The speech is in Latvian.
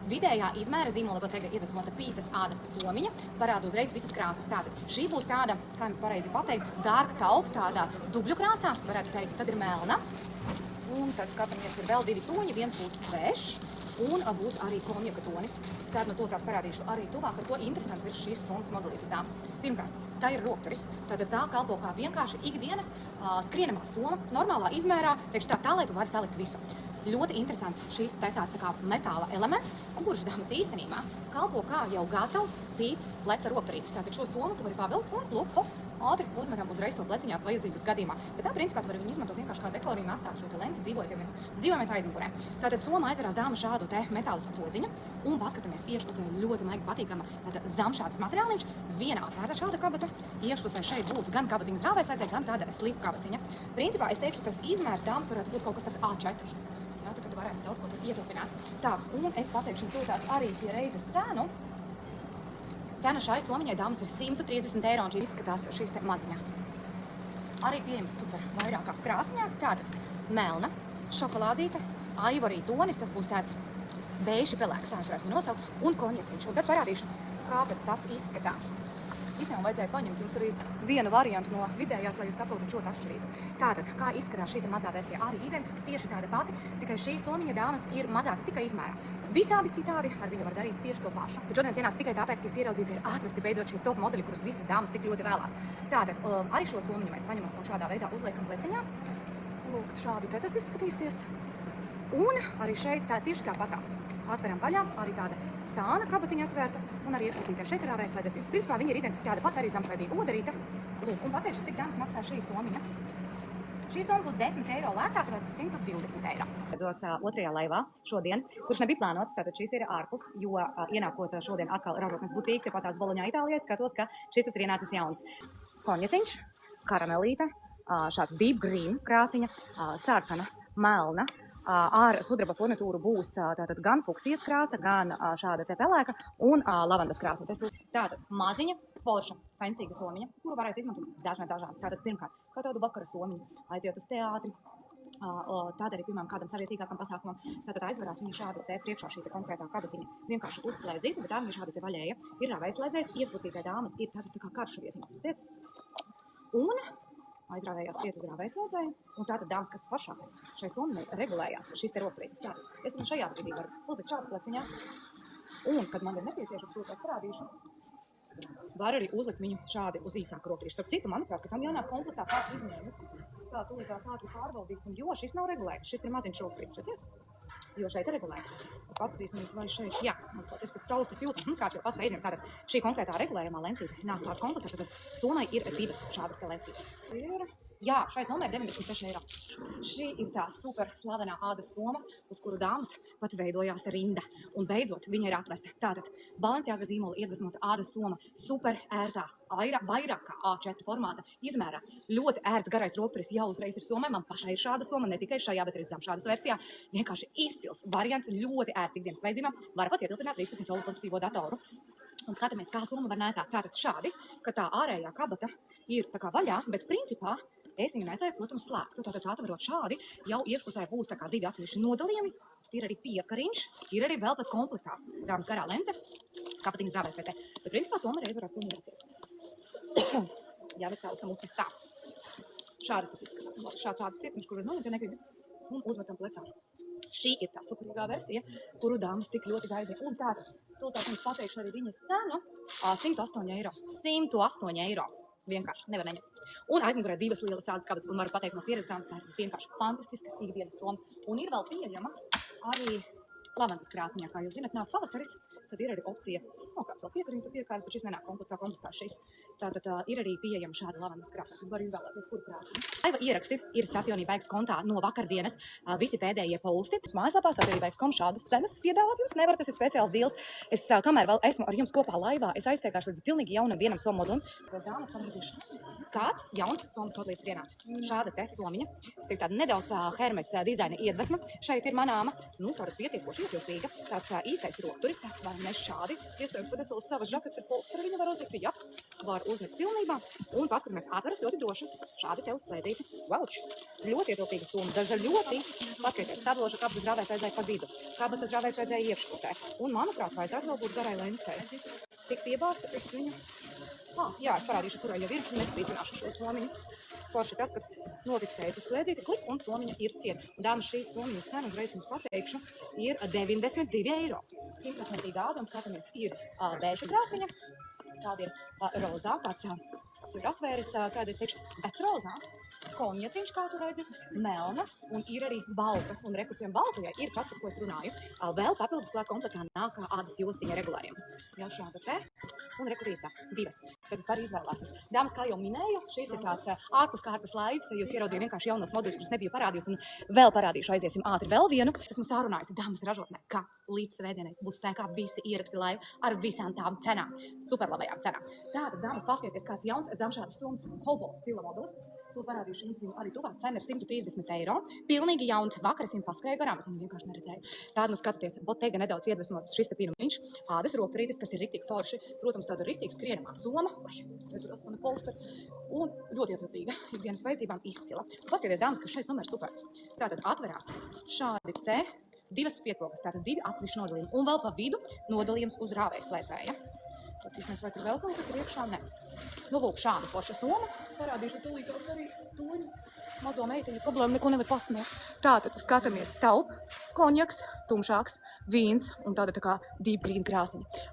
vidējā izmēra zīmola Bottega iedvesmota pītas ādas somiņa, parāda uzreiz visas krāsas. Tātad šī būs tāda, kā jums pareizi pateikt, dark taupe, tādā dubļu krāsā, varētu teikt, tad ir melna. Un tad skatāmies, ir vēl divi toņi, viens būs bešs. Un būs arī konjaka tonis. Tad no to tās parādīšu arī tuvāk, par ko interesants ir šīs somas modelītes dāmas. Pirmkārt, tā ir rokturis. Tad tā kalpo kā vienkārši ikdienas skrienamā soma, normālā izmērā, teikšu tā, lai tu vari salikt visu. Ļoti interesants šīs tāds tā kā metāla elements, kurš dāmas īstenībā kalpo kā jau gatavs pīts pleca rokturītis. Tātad šo somu tu vari pavilkt un lūk, hop, ātri uzmetam uzreiz to pleciņā vajadzības gadījumā. Bet tā principā tu vari viņu izmantot vienkārši kā dekorījumu, atstāt šo te lenci, dzīvojamies aizmugurē. Tātad soma aizverās dāma šādu te metālisku podziņu un paskatāmies iekšpusē ļoti maigi patīkama tāda zamšādas materiāliņš, vienā atvērta šāda kabata. Iekšpusē šeit būs gan kabatiņas rāvēslēdzē, gan tāda slipa kabatiņa. Principā es teikšu, tas izmērs dāmas varētu būt kaut kas ar A4. Jā, tad tu varēsi daudz ko tur ietilpināt. Tāks, un es pateikšu tūtās arī pie reizes cenu. Cena šai somiņai dāmas ir 130 eiro, un šī izskatās šīs te maziņās. Arī pieejams super vairākās krāsiņās. Tātad melna, šokolādīte, ivory tonis, tas būs tāds beiši pelēks, tā es varētu viņu nosaukt, un konjeciņš. Un tad parādīšu, kā tad tas izskatās. Īstenībā vajadzēja paņemt jums arī vienu variantu no vidējās, lai jūs saprotat šo atšķirību. Tātad, kā izskatās šī mazā versija, arī identiski tieši tāda pati, tikai šī somiņa dāmas ir mazāka tikai izmēra. Visādi citādi ar viņu var darīt tieši to pašu. Tad šodien ienāca tikai tāpēc, ka es ieraudzīju, ka ir atvesti beidzot šie top modeļi, kurus visas dāmas tik ļoti vēlās. Tātad, arī šo somiņu mēs paņemam un šādā veidā uzliekam pleciņā. Lūk, šādi te tas izskatīsies. Un arī šeit tieši tāpatās. Atveram vaļā, arī tāda sāna kabatiņa atvērta un arī iekšpusītē šeit ir rāvēslēdzes. Principā viņi ir identiski tāda pat arī zamšveidīga odarīta. Lūk, un pateikšu, cik dāmas maksā šī somiņa. Šī soma būs 10 eiro lētāk, tad 120 eiro. Redzos otrajā laivā šodien, kurš nebija plānots, tātad šis ir ārpus, jo ienākot šodien atkal ražotnes butīki, tepat tās Boloņā Itālijā, skatos, ka šis tas ir ienācis jauns. Konjeciņš, karamelīte, šāds deep green krāsiņa, sarkana, melna. Ar sudraba furnitūru būs tātad gan fuksijas krāsa, gan šāda te pelēka un lavandas krāsa. Tātad maziņa, forša, fancīga somiņa, kuru varēs izmantot dažādi. Tātad pirmkārt, kā tādu vakara somiņu, aiziet uz teātri, tāda arī pirmām kādam saviesīgākam pasākumam. Tātad aizvarās viņa šādu te priekšā šī te konkrētā kabatiņa vienkārši uzslēdzīta, bet tā viņa šāda te vaļēja. Ir rāvēslēdzējs, iekšpusītē dāmas ir tādas tā kā karšuvies, jūs redzat. Un aizrāvējās ciet uz rāvēslēdzēju, un tātad dāmas, kas foršākais šai somiņai regulējās šis te rokturītis. Tātad es viņu šajā brīdī varu uzlikt šādu pleciņā, un, kad man ir nepieciešams, to tās parādīšu, var arī uzlikt viņu šādi uz īsāku rokturīšu. Starp citu, manuprāt, ka tam jānāk komplektā kāds izņēmis. Tā tūlītās ātri pārbaudīsim, jo šis nav regulējums, šis ir maziņš rokturītis, redzēt? Jo šeit ir regulējums. Paskatīsimies, vai šeit, jā, es pēc stāvus, kas jūtu, kāds jau paspēj izņemt. Tātad šī konkrētā regulējumā lencīte nāk klāt komplektā, tad somai ir divas šādas te lencītes. Jā, šai somai ir 96 eiro. Šī ir tā super slavenā ādas soma, uz kuru dāmas pat veidojās rinda. Un beidzot, viņa ir atvesta. Tātad Balenciaga zīmola iedvesmota ādas soma, super ērtā, vairāk kā A4 formāta izmērā. Ļoti ērts garais rokturis jau uzreiz ir somai. Man pašai ir šāda soma, ne tikai šajā, bet arī zamšādas versijā. Vienkārši izcils variants, ļoti ērts ikdienas vajadzībām. Var pat ietilpināt 13 colu portatīvo datoru. Un skatāmies, kā soma var nēsāt. Tātad šādi, ka tā ārējā kabata ir tā kā vaļā, bet principā es viņu nesēju, protams, slēgtu. Tātad atverot šādi, jau iekšpusē būs tā kā divi atsevišķi nodalījumi. Ir arī piekariņš, ir arī vēl pat komplektā. Dāmas garā lence, kabatiņas rāvēslēdzē. Bet principā soma reiz varēs pilnīgi redzēt. Jā, ir sausa mute. Tā. Šādi tas izskatās. Šāds ādas piekariņš, kuru noņemt, ja negribi. Un uzmetam plecā. Šī ir tā superīgā versija, kuru dāmas tik ļoti gaidīja. Un tātad, tūlīt jums pateikšu arī viņas cenu. 108 eiro. 108 eiro. Vienkārši, nevar neņemt. Un aizmugurē divas lielas ādas kabatas, un varu pateikt no pieredzes dāmas, tā ir vienkārši fantastiska ikdienas soma. Un ir vēl pieejama arī lavandas krāsiņā, kā jūs zināt, nāk pavasaris, tad ir arī opcija, kāds vēl piekariņu tu piekārs, bet šis nenāk komplektā šis. Tātad ir arī pieejama šāda lavandas krāsā, tad var izvēlēties, kur krāsiņu. Laiva ieraksti ir Satjoni Baigs kontā no vakardienas, visi pēdējie posti. Mājaslapā satjonibaigs.com šādas cenas piedāvāt jums nevar, tas ir speciāls deals. Es, kamēr vēl esmu ar jums kopā laivā, es aizteikāšu līdz pilnīgi jaunam vienam somu modulim. Dāmas parādīšu, kāds jauns somas modelis ir ienācis. Šāda te somiņa. Es teiktu tāda nedaudz Hermes dizaina iedvesma. Šeit ir manāma, tāda pietiekoši ietilpīga, tāds īsais rokturis, vai ne šādi. Iespējams, pat es vēl savas žakets ar polsteru viņa var uzlikt, jā, var uzlikt pilnībā. Un paskatāmies, atveras ļoti droši. Šādi te uzslēdzīti. Vauč, ļoti ietilpīga summa, daža ļoti. Paskaties, sabloža kabatas rāvēs vajadzēja pa vidu. Kabatas rāvēs vajadzēja iekšpusē. Un, manuprāt, vajadzētu vēl būt garai lensei. Tik piebāsta pēc viņa. Jā, es parādīšu, kurai jau ir, nespīcināšu šo somiņu. Forši tas, ka nofiksējas uz slēdzīti, klik, un somiņa ir ciet. Dāmas, šīs somiņas cena, uzreiz jums pateikšu, ir 92 eiro. 100% gāda, un skatāmies, ir bēža krāsiņa, tāda ir rozā, kāds ir atvēris, kāda es teikšu, pēc rozā. Konjaciņš, kā tu redzi, melna, un ir arī balta. Un rekupiem baltajai ir tas, par ko es runāju. Vēl papildus klāt komplektā nāk ādas jostiņa regulējuma. Jā, šāda te. Un rekurīsā, divas. Tad var izvēlēties. Dāmas, kā jau minēju, šīs ir tāds ārpus kārtas laivs. Jūs ieraudzīju vienkārši jaunos moduļus, kurus nebiju parādījusi, un vēl parādīšu, aiziesim ātri vēl vienu. Es esmu sārunājusi dāmas ražotnē, ka līdz svētdienai būs spēkā visi ieraksti laivu ar visām tām cenām. Superlabajām cenām. Tātad, dāmas, paskatieties, kāds jauns zemšādas summas hobo stila modulis. To parādīšu jums viņu arī tuvāk. Cena ir 130 eiro. Pilnīgi jauns. Vakar es viņu paskrēju garām, es viņu vienkārši neredzēju. Tāda, nu skatāties, Bottega nedaudz iedvesmots šis te pirmiņš. Ādas rokturītis, kas ir riktīgi forši. Protams, tāda riktīgi skrienamā soma. Neturos mana polster. Un ļoti ietilpīga. Ikdienas vajadzībām izcila. Paskatieties, dāmas, ka šai summa ir super. Tātad atverās šādi te divas pietpokas. Tātad divi atsevišķi nodalījumi. Un vēl pa vidu nodalījums uz rāvējslēdzēja. Paskatīsimies, vai tur vēl kaut kas ir iekšā? Nē. Nu, lūk, šāda forša soma. Parādīšu tūlītos arī toņus. Mazo meitiņu problēmu neko nevar pasniegt. Tātad skatāmies taup, konjaks, tumšāks, vīns un tāda tā kā deep green krāsiņa.